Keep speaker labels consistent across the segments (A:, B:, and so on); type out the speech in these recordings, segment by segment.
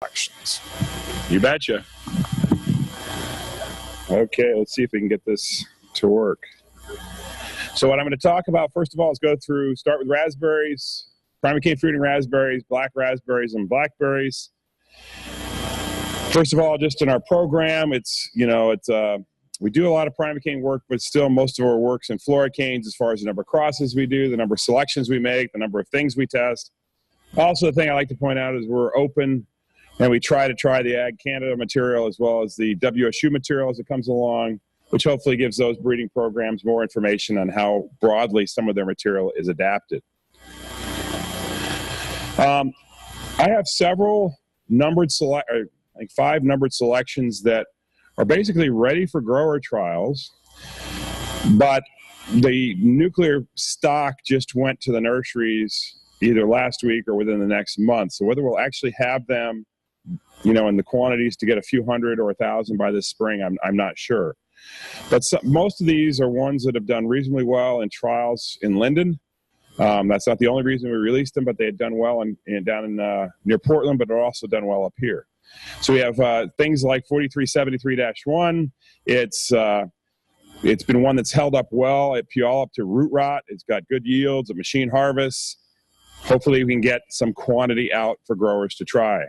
A: Elections. You betcha. Okay, let's see if we can get this to work. So what I'm going to talk about, first of all, is start with raspberries, Primocane fruiting raspberries, black raspberries, and blackberries. First of all, just in our program, we do a lot of Primocane work, but still most of our work's in floricanes as far as the number of crosses we do, the number of selections we make, the number of things we test. Also, the thing I like to point out is we're open and we try the Ag Canada material as well as the WSU material as it comes along, which hopefully gives those breeding programs more information on how broadly some of their material is adapted. I have several numbered I think 5 numbered selections that are basically ready for grower trials, but the nuclear stock just went to the nurseries either last week or within the next month. So whether we'll actually have them, in the quantities to get a few hundred or 1,000 by this spring, I'm not sure. But most of these are ones that have done reasonably well in trials in Linden. That's not the only reason we released them, but they had done well down in near Portland, but they're also done well up here. So we have things like 4373-1. It's been one that's held up well at Puyallup to root rot. It's got good yields, a machine harvest. Hopefully we can get some quantity out for growers to try.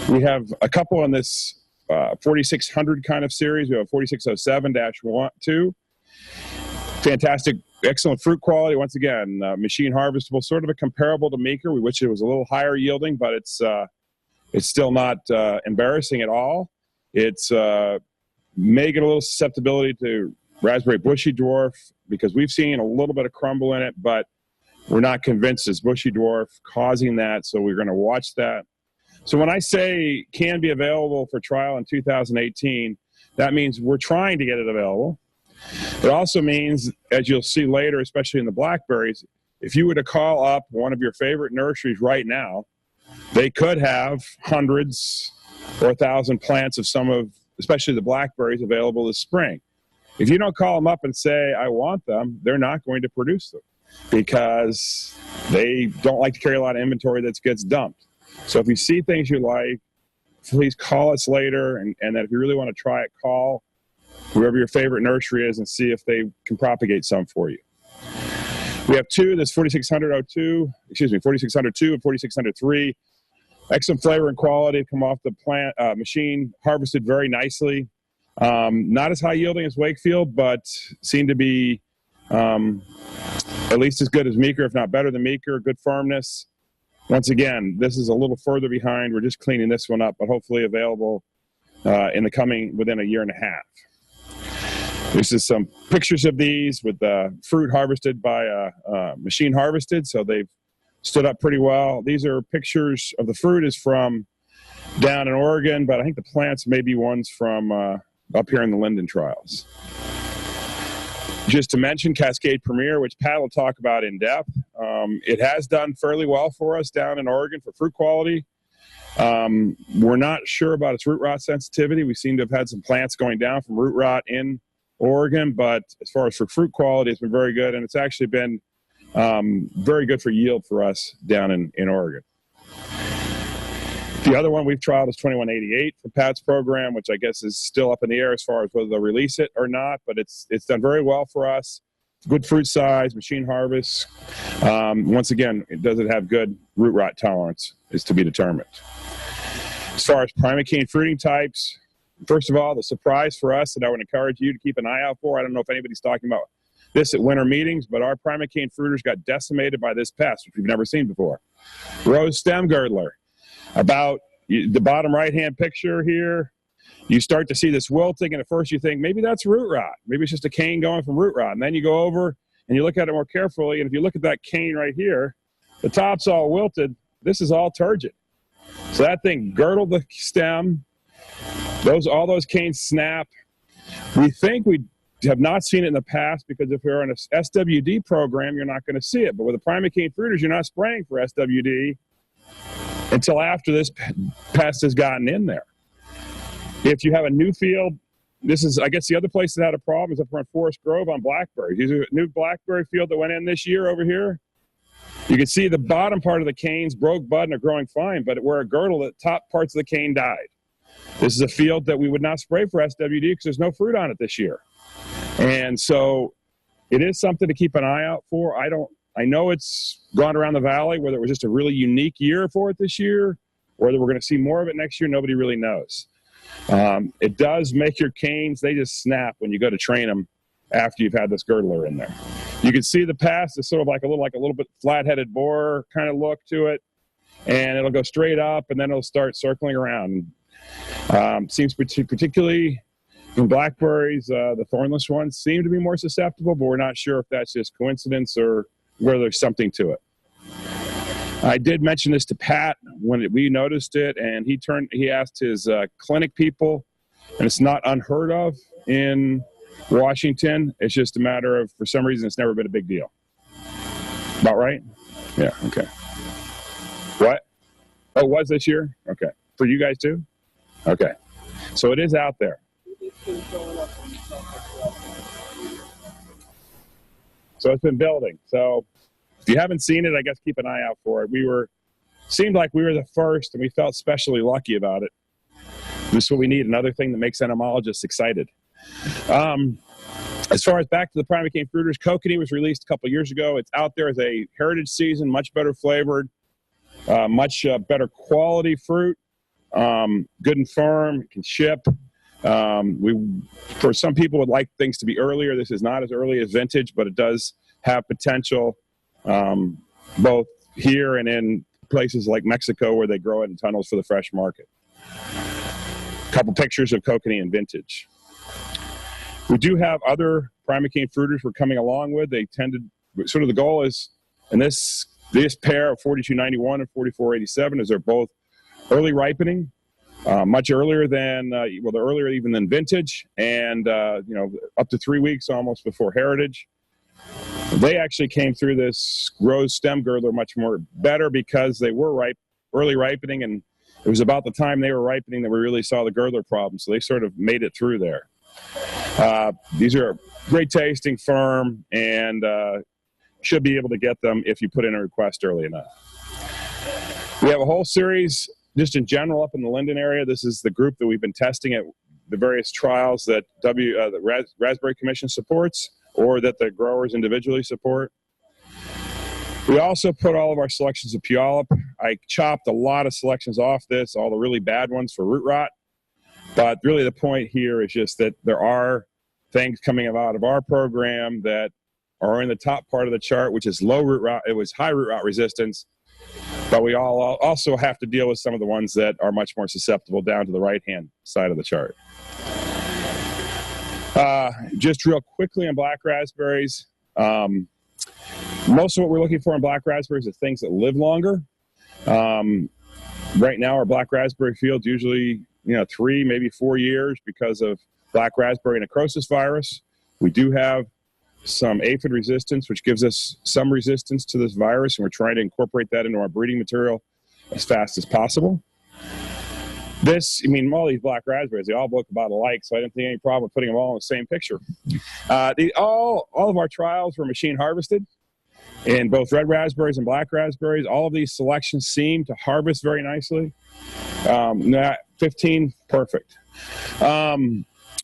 A: We have a couple in this 4600 kind of series. We have 4607-2. Fantastic, excellent fruit quality. Once again, machine harvestable, sort of a comparable to Meeker. We wish it was a little higher yielding, but it's still not embarrassing at all. It's may get a little susceptibility to raspberry bushy dwarf because we've seen a little bit of crumble in it, but we're not convinced it's bushy dwarf causing that, so we're going to watch that. So when I say can be available for trial in 2018, that means we're trying to get it available. It also means, as you'll see later, especially in the blackberries, if you were to call up one of your favorite nurseries right now, they could have hundreds or 1,000 plants of especially the blackberries, available this spring. If you don't call them up and say, I want them, they're not going to produce them because they don't like to carry a lot of inventory that gets dumped. So if you see things you like, please call us later, and that if you really want to try it, call whoever your favorite nursery is and see if they can propagate some for you. We have 2, that's 4602 and 4603. Excellent flavor and quality, come off the plant, machine harvested very nicely. Not as high yielding as Wakefield, but seem to be at least as good as Meeker, if not better than Meeker. Good firmness. Once again, this is a little further behind. We're just cleaning this one up, but hopefully available within a year and a half. This is some pictures of these with the fruit harvested by machine harvested, so they've stood up pretty well. These are pictures of the fruit is from down in Oregon, but I think the plants may be ones from up here in the Linden trials. Just to mention Cascade Premier, which Pat will talk about in depth. It has done fairly well for us down in Oregon for fruit quality. We're not sure about its root rot sensitivity. We seem to have had some plants going down from root rot in Oregon, but as far as for fruit quality, it's been very good, and it's actually been very good for yield for us down in Oregon. The other one we've trialed is 2188 for Pat's program, which I guess is still up in the air as far as whether they'll release it or not, but it's done very well for us. Good fruit size, machine harvest. Once again, does it have good root rot tolerance is to be determined. As far as Primocane fruiting types, first of all, the surprise for us that I would encourage you to keep an eye out for, I don't know if anybody's talking about this at winter meetings, but our Primocane fruiters got decimated by this pest, which we've never seen before. Rose stem girdler. About the bottom right-hand picture here, you start to see this wilting, and at first you think, maybe that's root rot. Maybe it's just a cane going from root rot. And then you go over and you look at it more carefully, and if you look at that cane right here, the top's all wilted. This is all turgid. So that thing girdled the stem. All those canes snap. We think we have not seen it in the past because if you're in a SWD program, you're not going to see it. But with the Primocane fruiters, you're not spraying for SWD until after this pest has gotten in there. If you have a new field, this is, I guess, the other place that had a problem is up around Forest Grove on blackberries. These are a new blackberry field that went in this year over here. You can see the bottom part of the canes broke bud and are growing fine, but where a girdle, the top parts of the cane died. This is a field that we would not spray for SWD because there's no fruit on it this year. And so it is something to keep an eye out for. I know it's gone around the valley, whether it was just a really unique year for it this year, or whether we're going to see more of it next year, nobody really knows. It does make your canes, they just snap when you go to train them after you've had this girdler in there. You can see the past is sort of like a little bit flat-headed borer kind of look to it, and it'll go straight up, and then it'll start circling around. Seems particularly in blackberries, the thornless ones seem to be more susceptible, but we're not sure if that's just coincidence or whether there's something to it. I did mention this to Pat when we noticed it, and he asked his clinic people, and it's not unheard of in Washington. It's just a matter of, for some reason, it's never been a big deal. About right? Yeah, okay. What? Oh, it was this year? Okay. For you guys too? Okay. So it is out there. So it's been building. So if you haven't seen it, I guess keep an eye out for it. Seemed like we were the first, and we felt especially lucky about it. This is what we need, another thing that makes entomologists excited. As far as back to the Primocane fruiters, Kokanee was released a couple years ago. It's out there as a heritage season, much better flavored, much better quality fruit, good and firm, can ship. For some people would like things to be earlier. This is not as early as vintage, but it does have potential, both here and in places like Mexico where they grow it in tunnels for the fresh market. A couple pictures of Kokanee and vintage. We do have other Primocane fruiters we're coming along with. They tended, sort of the goal is, and this pair of 4291 and 4487 is they're both early ripening, much earlier than, well, they're earlier even than vintage, and up to 3 weeks almost before heritage. They actually came through this rose stem girdler much more better because they were early ripening, and it was about the time they were ripening that we really saw the girdler problem, so they sort of made it through there. These are great tasting, firm, and should be able to get them if you put in a request early enough. We have a whole series just in general up in the Linden area. This is the group that we've been testing at the various trials that the Raspberry Commission supports or that the growers individually support. We also put all of our selections of Puyallup. I chopped a lot of selections off this, all the really bad ones for root rot. But really the point here is just that there are things coming out of our program that are in the top part of the chart, which is low root rot. It was high root rot resistance. But we also have to deal with some of the ones that are much more susceptible down to the right-hand side of the chart. Just real quickly on black raspberries. Most of what we're looking for in black raspberries is things that live longer. Right now, our black raspberry fields usually 3, maybe 4 years because of black raspberry necrosis virus. We do have some aphid resistance, which gives us some resistance to this virus, and we're trying to incorporate that into our breeding material as fast as possible. All these black raspberries, they all look about alike, so I didn't think any problem with putting them all in the same picture. All of our trials were machine harvested in both red raspberries and black raspberries. All of these selections seem to harvest very nicely. 15, perfect.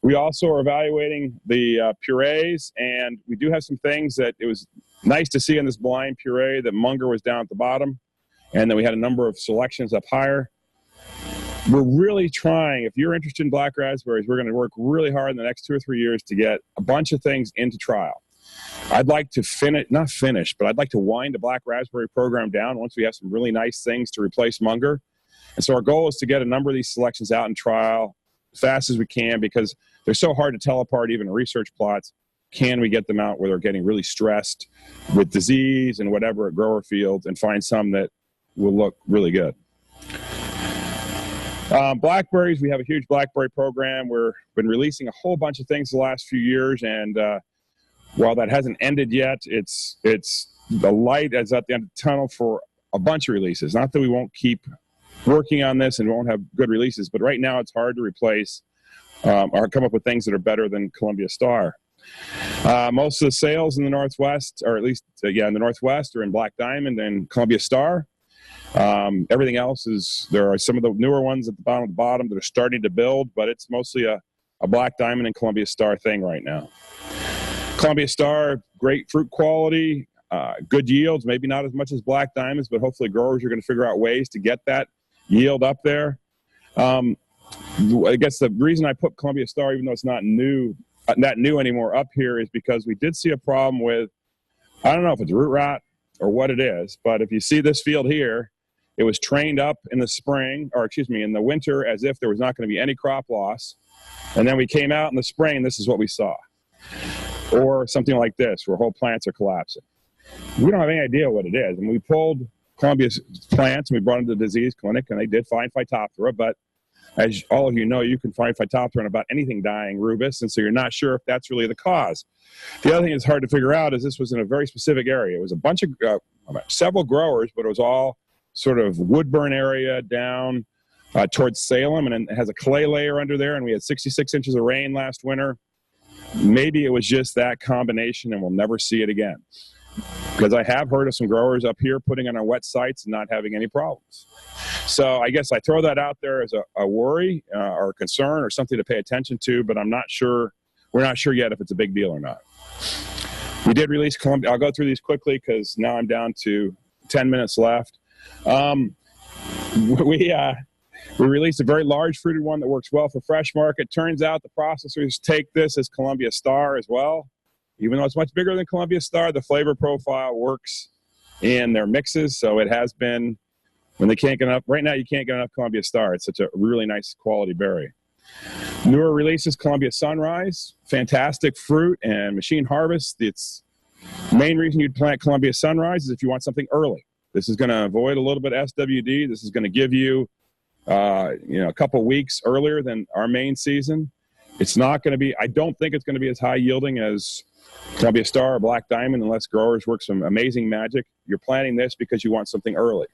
A: We also are evaluating the purees, and we do have some things that it was nice to see in this blind puree that Munger was down at the bottom, and then we had a number of selections up higher. We're really trying, if you're interested in black raspberries, we're going to work really hard in the next 2 or 3 years to get a bunch of things into trial. I'd like to I'd like to wind the black raspberry program down once we have some really nice things to replace Munger. And so our goal is to get a number of these selections out in trial as fast as we can, because they're so hard to tell apart even in research plots. Can we get them out where they're getting really stressed with disease and whatever at grower fields, and find some that will look really good. Blackberries, we have a huge blackberry program. We've been releasing a whole bunch of things the last few years, and while that hasn't ended yet, it's the light is at the end of the tunnel for a bunch of releases. Not that we won't keep working on this and won't have good releases, but right now it's hard to replace or come up with things that are better than Columbia Star. Most of the sales in the Northwest, or at least, in the Northwest, are in Black Diamond and Columbia Star. Everything else there are some of the newer ones at the bottom that are starting to build, but it's mostly a Black Diamond and Columbia Star thing right now. Columbia Star, great fruit quality, good yields, maybe not as much as Black Diamonds, but hopefully growers are going to figure out ways to get that yield up there. I guess the reason I put Columbia Star, even though it's not new anymore, up here is because we did see a problem with, I don't know if it's root rot or what it is, but if you see this field here, it was trained up in the spring, or excuse me, in the winter, as if there was not going to be any crop loss. And then we came out in the spring, this is what we saw. Or something like this, where whole plants are collapsing. We don't have any idea what it is. And we pulled Columbia's plants, and we brought them to the disease clinic, and they did find Phytophthora, but as all of you know, you can find Phytophthora in about anything dying rubus, and so you're not sure if that's really the cause. The other thing that's hard to figure out is this was in a very specific area. It was a bunch of, several growers, but it was all sort of Woodburn area down towards Salem, and it has a clay layer under there, and we had 66 inches of rain last winter. Maybe it was just that combination, and we'll never see it again. Because I have heard of some growers up here putting it on wet sites and not having any problems. So I guess I throw that out there as a worry or a concern or something to pay attention to, but I'm not sure, we're not sure yet if it's a big deal or not. We did release Columbia. I'll go through these quickly because now I'm down to 10 minutes left. We released a very large fruited one that works well for fresh market. Turns out the processors take this as Columbia Star as well. Even though it's much bigger than Columbia Star, the flavor profile works in their mixes. So it has been, when they can't get enough, right now you can't get enough Columbia Star. It's such a really nice quality berry. Newer releases, Columbia Sunrise, fantastic fruit and machine harvest. It's main reason you'd plant Columbia Sunrise is if you want something early. This is going to avoid a little bit of SWD. This is going to give you, a couple weeks earlier than our main season. It's not going to be, I don't think it's going to be as high yielding as Columbia Star or Black Diamond unless growers work some amazing magic. You're planting this because you want something early.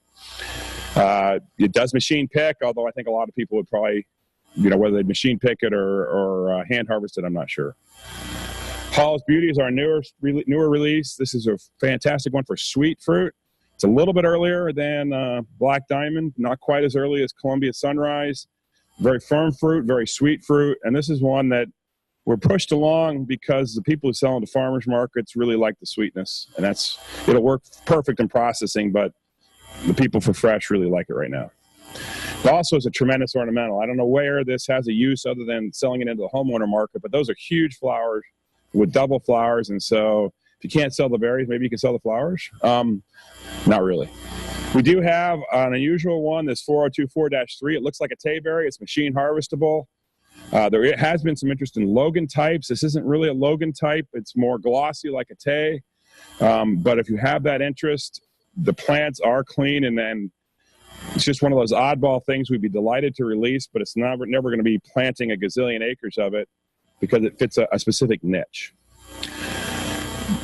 A: It does machine pick, although I think a lot of people would probably, whether they'd machine pick it or hand harvest it, I'm not sure. Hall's Beauty is our newer release. This is a fantastic one for sweet fruit. It's a little bit earlier than Black Diamond, not quite as early as Columbia Sunrise. Very firm fruit, very sweet fruit, and this is one that we're pushed along because the people who sell into farmers markets really like the sweetness, and it'll work perfect in processing, but the people for fresh really like it right now. It also is a tremendous ornamental. I don't know where this has a use other than selling it into the homeowner market, but those are huge flowers with double flowers, and so if you can't sell the berries, maybe you can sell the flowers. Not really. We do have an unusual one, this 4024-3. It looks like a tayberry. It's machine harvestable. There has been some interest in Logan types. This isn't really a Logan type. It's more glossy like a tay. But if you have that interest, the plants are clean, and then it's just one of those oddball things we'd be delighted to release, but it's never going to be planting a gazillion acres of it because it fits a specific niche.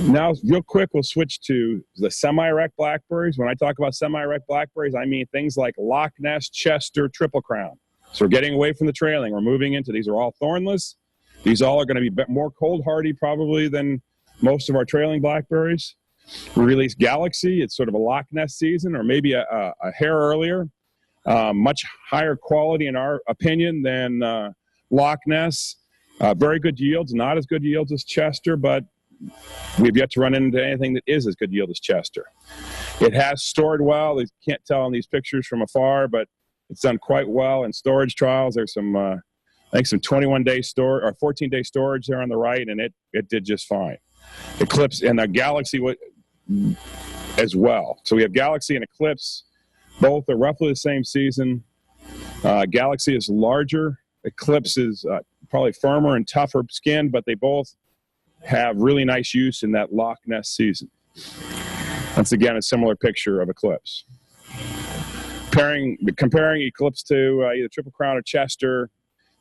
A: Now, real quick, we'll switch to the semi-erect blackberries. When I talk about semi-erect blackberries, I mean things like Loch Ness, Chester, Triple Crown. So we're getting away from the trailing. We're moving into, these are all thornless. These all are going to be more cold hardy probably than most of our trailing blackberries. We released Galaxy. It's sort of a Loch Ness season, or maybe a hair earlier. Much higher quality in our opinion than Loch Ness. Very good yields, not as good yields as Chester, but we've yet to run into anything that is as good yield as Chester. It has stored well. You can't tell in these pictures from afar, but it's done quite well in storage trials. There's some, I think some 21-day storage or 14-day storage there on the right, and it did just fine. Eclipse and the Galaxy as well. So we have Galaxy and Eclipse. Both are roughly the same season. Galaxy is larger. Eclipse is probably firmer and tougher skin, but they both have really nice use in that Loch Ness season. Once again, a similar picture of Eclipse. Comparing Eclipse to either Triple Crown or Chester,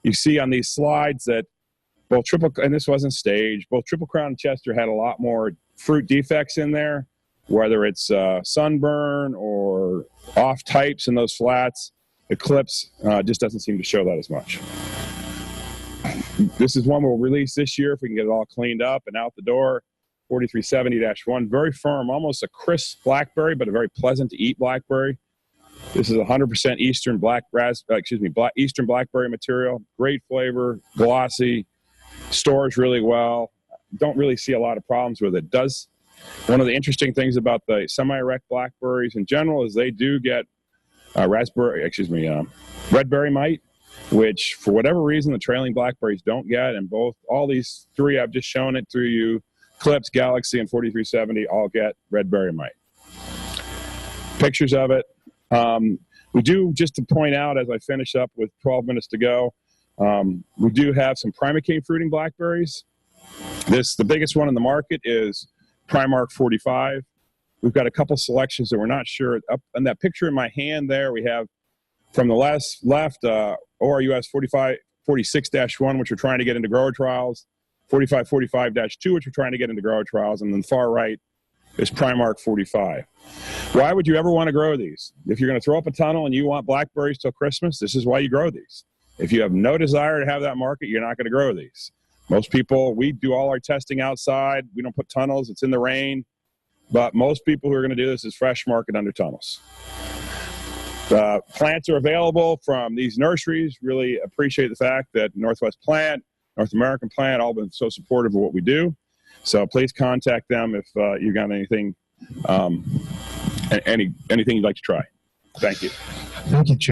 A: you see on these slides that both and this wasn't staged, both Triple Crown and Chester had a lot more fruit defects in there, whether it's sunburn or off types in those flats. Eclipse just doesn't seem to show that as much. This is one we'll release this year if we can get it all cleaned up and out the door. 4370-1, very firm, almost a crisp blackberry, but a very pleasant to eat blackberry. This is 100% Eastern Eastern blackberry material. Great flavor, glossy, stores really well. Don't really see a lot of problems with it. One of the interesting things about the semi-erect blackberries in general is they do get redberry mite, which for whatever reason the trailing blackberries don't get. And all these three I've just shown it through you, Clips, Galaxy, and 4370 all get redberry mite. Pictures of it. We do, just to point out as I finish up with 12 minutes to go, we do have some Primocane fruiting blackberries. The biggest one in the market is Primocane 45. We've got a couple selections that we're not sure. Up in that picture in my hand there, we have from the left ORUS 46-1, which we're trying to get into grower trials, 4545-2, which we're trying to get into grower trials, and then the far right is Primocane 45. Why would you ever want to grow these? If you're going to throw up a tunnel and you want blackberries till Christmas, this is why you grow these. If you have no desire to have that market, you're not going to grow these. Most people, we do all our testing outside. We don't put tunnels. It's in the rain. But most people who are going to do this is fresh market under tunnels. Plants are available from these nurseries. Really appreciate the fact that Northwest Plant, North American Plant, all been so supportive of what we do. So please contact them if you got anything, anything you'd like to try. Thank you.
B: Thank you, Chair.